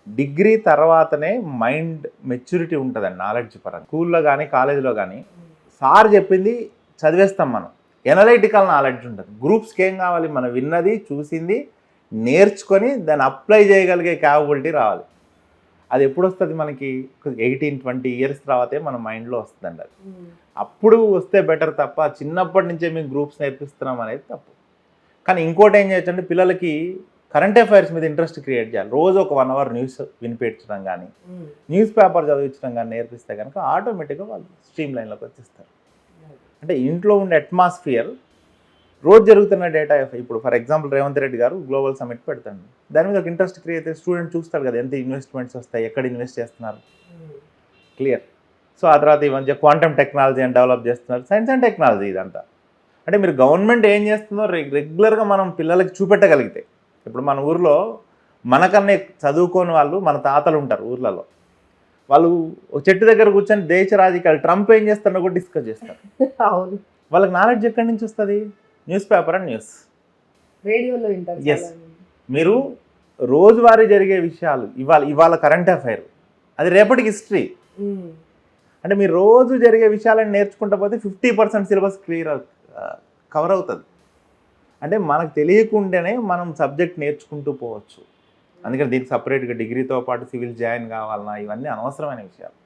Degree తర్వాతనే mind maturity ఉంటుందండి knowledge పరంగా. స్కూల్లో కానీ కాలేజీలో కానీ సార్ చెప్పింది చదివేస్తాం మనం. ఎనలైటికల్ నాలెడ్జ్ ఉంటుంది. గ్రూప్స్కి ఏం కావాలి? మనం విన్నది చూసింది నేర్చుకొని దాన్ని అప్లై చేయగలిగే క్యాపబిలిటీ రావాలి. అది ఎప్పుడు వస్తుంది మనకి? 18-20 ఇయర్స్ తర్వాతే మన మైండ్లో వస్తుందండి. అది అప్పుడు వస్తే బెటర్ తప్ప చిన్నప్పటి నుంచే మేము గ్రూప్స్ నేర్పిస్తున్నాం అనేది తప్పు. కానీ ఇంకోటి ఏం చేయొచ్చు అంటే పిల్లలకి కరెంట్ అఫైర్స్ మీద ఇంట్రెస్ట్ క్రియేట్ చేయాలి. రోజు ఒక 1 అవర్ న్యూస్ వినిపించడం కానీ న్యూస్ పేపర్ చదివించడం కానీ నేర్పిస్తే కనుక ఆటోమేటిక్గా వాళ్ళు స్ట్రీమ్ లైన్లోకి వచ్చేస్తారు. అంటే ఇంట్లో ఉండే అట్మాస్ఫియర్ రోజు జరుగుతున్న డేటా. ఇప్పుడు ఫర్ ఎగ్జాంపుల్ రేవంత్ రెడ్డి గారు గ్లోబల్ సమిట్ పెడతాడు. దాని మీద ఒక ఇంట్రెస్ట్ క్రియేట్ అయితే స్టూడెంట్ చూస్తాడు కదా, ఎంత ఇన్వెస్ట్మెంట్స్ వస్తాయి, ఎక్కడ ఇన్వెస్ట్ చేస్తున్నారు, క్లియర్. సో ఆ తర్వాత ఈ మధ్య క్వాంటమ్ టెక్నాలజీ అని డెవలప్ చేస్తున్నారు. సైన్స్ అండ్ టెక్నాలజీ ఇదంతా. అంటే మీరు గవర్నమెంట్ ఏం చేస్తుందో రెగ్యులర్గా మనం పిల్లలకి చూపెట్టగలిగితే. ఇప్పుడు మన ఊర్లో మనకన్నా చదువుకోని వాళ్ళు మన తాతలు ఉంటారు ఊర్లలో. వాళ్ళు చెట్టు దగ్గర కూర్చొని దేశ రాజకీయాలు ట్రంప్ ఏం చేస్తారో కూడా డిస్కస్ చేస్తారు. అవును, వాళ్ళకి నాలెడ్జ్ ఎక్కడి నుంచి వస్తుంది? న్యూస్ పేపర్ అండ్ న్యూస్, రేడియోలో వింటారు. ఎస్. మీరు రోజువారీ జరిగే విషయాలు, ఇవాళ కరెంట్ అఫైర్, అది రేపటికి హిస్టరీ. అంటే మీరు రోజు జరిగే విషయాలను నేర్చుకుంటా పోతే 50% సిలబస్ కవర్ అవుతుంది. అంటే మనకు తెలియకుండానే మనం సబ్జెక్ట్ నేర్చుకుంటూ పోవచ్చు. అందుకని దీనికి సపరేట్గా డిగ్రీతో పాటు సివిల్ జాయిన్ కావాలన్నా ఇవన్నీ అనవసరమైన విషయాలు.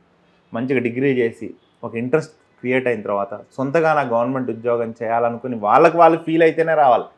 మంచిగా డిగ్రీ చేసి ఒక ఇంట్రెస్ట్ క్రియేట్ అయిన తర్వాత సొంతగా నా గవర్నమెంట్ ఉద్యోగం చేయాలనుకుని వాళ్ళకి వాళ్ళు ఫీల్ అయితేనే రావాలి.